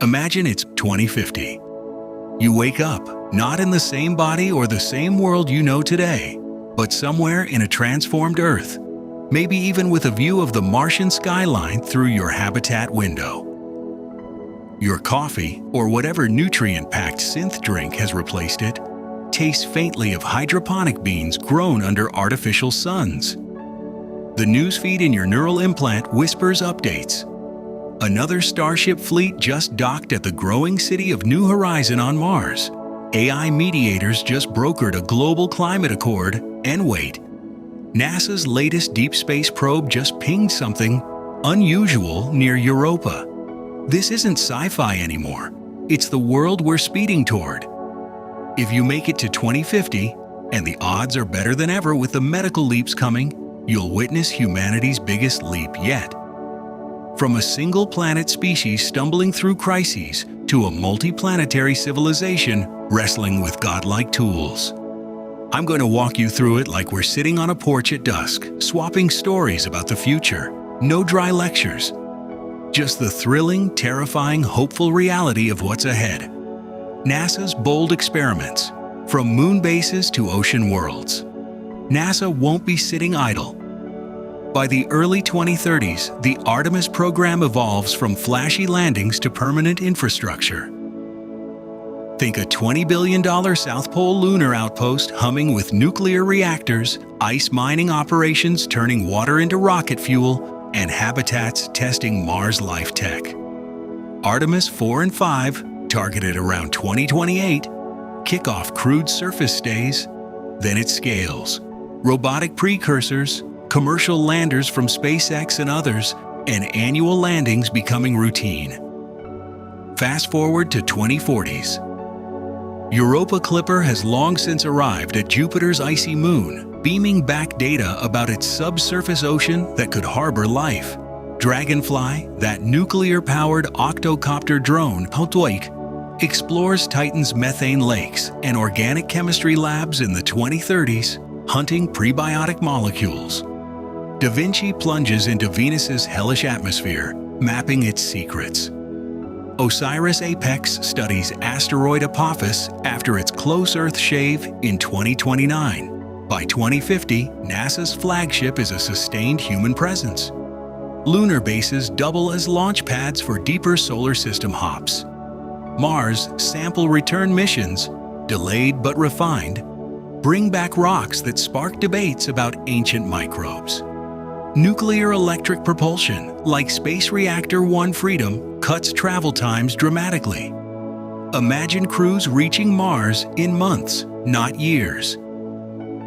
Imagine it's 2050. You wake up, not in the same body or the same world you know today, but somewhere in a transformed Earth, maybe even with a view of the Martian skyline through your habitat window. Your coffee, or whatever nutrient-packed synth-drink has replaced it, tastes faintly of hydroponic beans grown under artificial suns. The newsfeed in your neural implant whispers updates. Another Starship fleet just docked at the growing city of New Horizon on Mars. AI mediators just brokered a global climate accord, and wait, NASA's latest deep space probe just pinged something unusual near Europa. This isn't sci-fi anymore. It's the world we're speeding toward. If you make it to 2050, and the odds are better than ever with the medical leaps coming, you'll witness humanity's biggest leap yet. From a single planet species stumbling through crises to a multi-planetary civilization wrestling with godlike tools. I'm going to walk you through it like we're sitting on a porch at dusk, swapping stories about the future. No dry lectures. Just the thrilling, terrifying, hopeful reality of what's ahead. NASA's bold experiments, from moon bases to ocean worlds. NASA won't be sitting idle. By the early 2030s, the Artemis program evolves from flashy landings to permanent infrastructure. Think a $20 billion South Pole lunar outpost humming with nuclear reactors, ice mining operations turning water into rocket fuel, and habitats testing Mars life tech. Artemis 4 and 5, targeted around 2028, kick off crewed surface stays, then it scales. Robotic precursors, commercial landers from SpaceX and others, and annual landings becoming routine. Fast forward to 2040s. Europa Clipper has long since arrived at Jupiter's icy moon, beaming back data about its subsurface ocean that could harbor life. Dragonfly, that nuclear-powered octocopter drone, explores Titan's methane lakes and organic chemistry labs in the 2030s, hunting prebiotic molecules. Da Vinci plunges into Venus's hellish atmosphere, mapping its secrets. OSIRIS-APEX studies asteroid Apophis after its close Earth shave in 2029. By 2050, NASA's flagship is a sustained human presence. Lunar bases double as launch pads for deeper solar system hops. Mars sample return missions, delayed but refined, bring back rocks that spark debates about ancient microbes. Nuclear electric propulsion, like Space Reactor 1 Freedom, cuts travel times dramatically. Imagine crews reaching Mars in months, not years.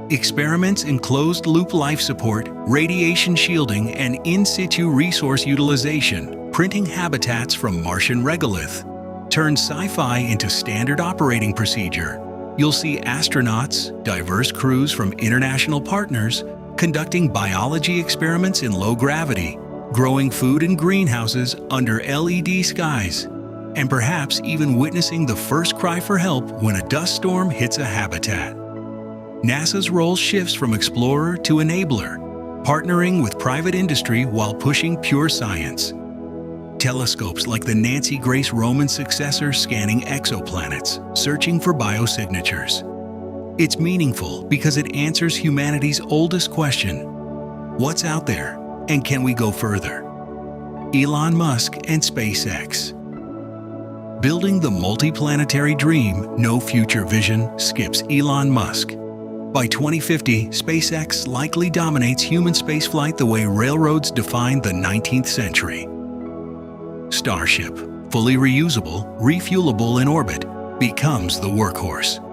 Experiments in closed-loop life support, radiation shielding, and in-situ resource utilization, printing habitats from Martian regolith, turn sci-fi into standard operating procedure. You'll see astronauts, diverse crews from international partners, conducting biology experiments in low gravity, growing food in greenhouses under LED skies, and perhaps even witnessing the first cry for help when a dust storm hits a habitat. NASA's role shifts from explorer to enabler, partnering with private industry while pushing pure science. Telescopes like the Nancy Grace Roman successor scanning exoplanets, searching for biosignatures. It's meaningful because it answers humanity's oldest question: what's out there, and can we go further? Elon Musk and SpaceX. Building the multi-planetary dream, no future vision, skips Elon Musk. By 2050, SpaceX likely dominates human spaceflight the way railroads defined the 19th century. Starship, fully reusable, refuelable in orbit, becomes the workhorse.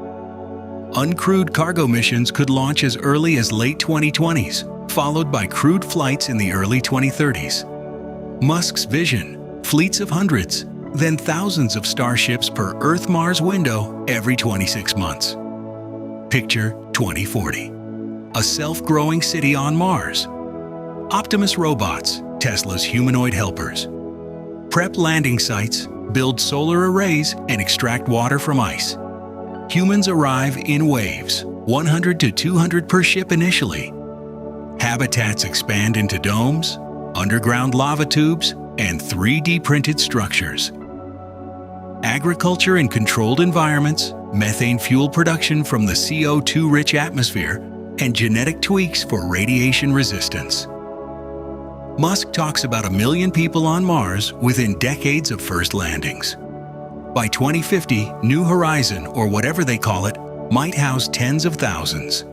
Uncrewed cargo missions could launch as early as late 2020s, followed by crewed flights in the early 2030s. Musk's vision, fleets of hundreds, then thousands of starships per Earth-Mars window every 26 months. Picture 2040. A self-growing city on Mars. Optimus robots, Tesla's humanoid helpers. Prep landing sites, build solar arrays, and extract water from ice. Humans arrive in waves, 100 to 200 per ship initially. Habitats expand into domes, underground lava tubes, and 3D printed structures. agriculture in controlled environments, methane fuel production from the CO2-rich atmosphere, and genetic tweaks for radiation resistance. Musk talks about 1 million people on Mars within decades of first landings. By 2050, New Horizon, or whatever they call it, might house tens of thousands.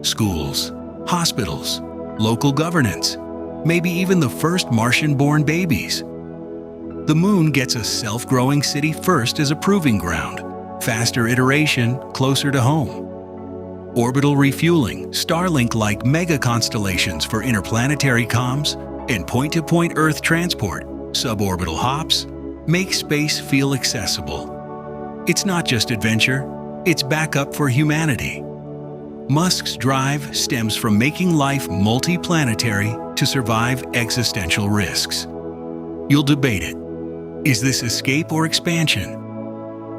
Schools, hospitals, local governance, maybe even the first Martian-born babies. The Moon gets a self-growing city first as a proving ground, faster iteration closer to home. Orbital refueling, Starlink-like mega-constellations for interplanetary comms, and point-to-point Earth transport, suborbital hops, make space feel accessible. It's not just adventure, it's backup for humanity. Musk's drive stems from making life multi-planetary to survive existential risks. You'll debate it. Is this escape or expansion?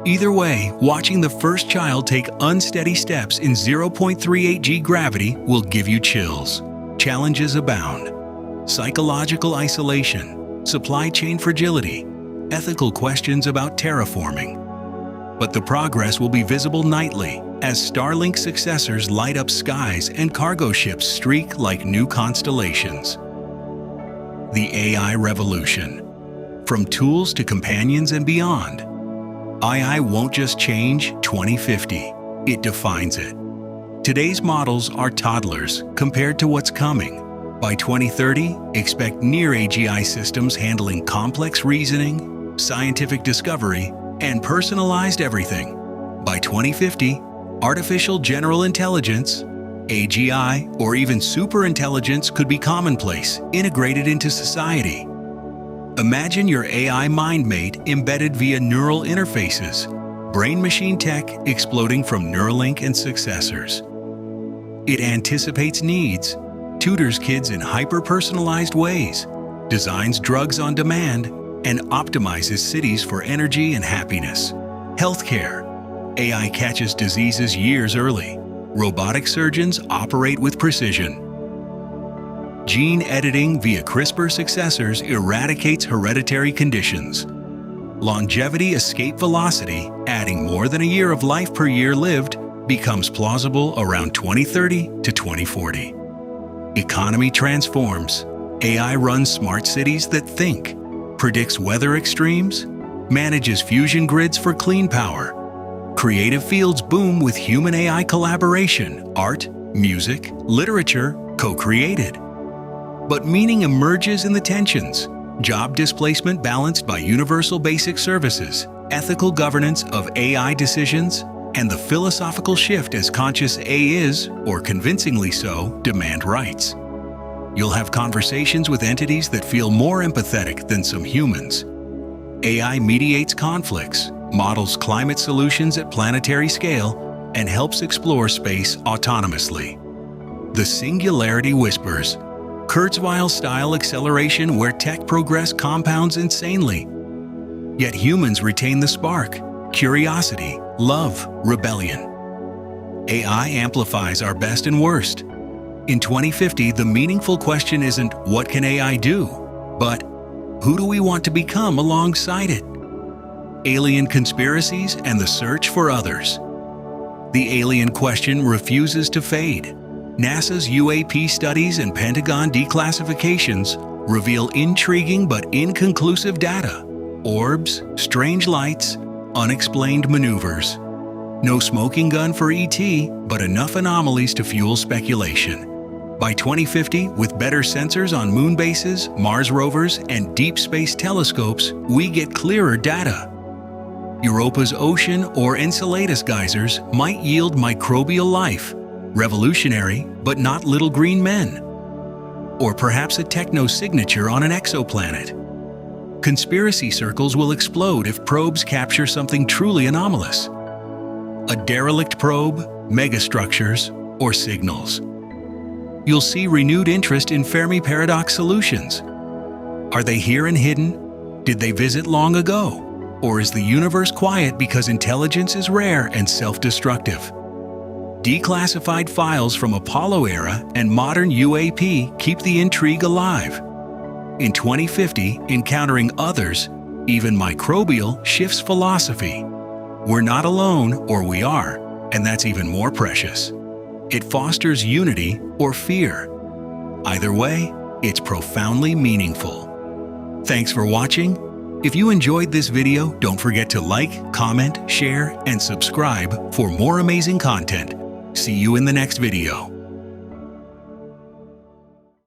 Either way, watching the first child take unsteady steps in 0.38 g gravity will give you chills. Challenges abound. Psychological isolation, supply chain fragility, ethical questions about terraforming. But the progress will be visible nightly as Starlink successors light up skies and cargo ships streak like new constellations. The AI revolution. From tools to companions and beyond. AI won't just change 2050, it defines it. Today's models are toddlers compared to what's coming. By 2030, expect near-AGI systems handling complex reasoning, scientific discovery, and personalized everything. By 2050, artificial general intelligence, AGI, or even superintelligence could be commonplace, integrated into society. Imagine your AI mindmate embedded via neural interfaces, brain-machine tech exploding from Neuralink and successors. It anticipates needs, tutors kids in hyper-personalized ways, designs drugs on demand, and optimizes cities for energy and happiness. Healthcare. AI catches diseases years early. Robotic surgeons operate with precision. Gene editing via CRISPR successors eradicates hereditary conditions. Longevity escape velocity, adding more than a year of life per year lived, becomes plausible around 2030 to 2040. Economy transforms. AI runs smart cities that think, predicts weather extremes, manages fusion grids for clean power. Creative fields boom with human-AI collaboration, art, music, literature, co-created. But meaning emerges in the tensions. Job displacement balanced by universal basic services, ethical governance of AI decisions, and the philosophical shift as conscious A is, or convincingly so, demand rights. You'll have conversations with entities that feel more empathetic than some humans. AI mediates conflicts, models climate solutions at planetary scale, and helps explore space autonomously. The singularity whispers, Kurzweil-style acceleration where tech progress compounds insanely. Yet humans retain the spark, curiosity, love, rebellion. AI amplifies our best and worst. In 2050, the meaningful question isn't what can AI do, but who do we want to become alongside it? Alien conspiracies and the search for others. The alien question refuses to fade. NASA's UAP studies and Pentagon declassifications reveal intriguing but inconclusive data. Orbs, strange lights, unexplained maneuvers. No smoking gun for ET, but enough anomalies to fuel speculation. By 2050, with better sensors on moon bases, Mars rovers, and deep space telescopes, we get clearer data. Europa's ocean or Enceladus geysers might yield microbial life, revolutionary but not little green men. Or perhaps a techno-signature on an exoplanet. Conspiracy circles will explode if probes capture something truly anomalous. A derelict probe, megastructures, or signals. You'll see renewed interest in Fermi paradox solutions. Are they here and hidden? Did they visit long ago? Or is the universe quiet because intelligence is rare and self-destructive? Declassified files from Apollo era and modern UAP keep the intrigue alive. In 2050, encountering others, Even microbial shifts philosophy. We're not alone, or we are, and that's even more precious. It fosters unity or fear. Either way, it's profoundly meaningful. Thanks for watching. If you enjoyed this video, don't forget to like, comment, share, and subscribe for more amazing content. See you in the next video.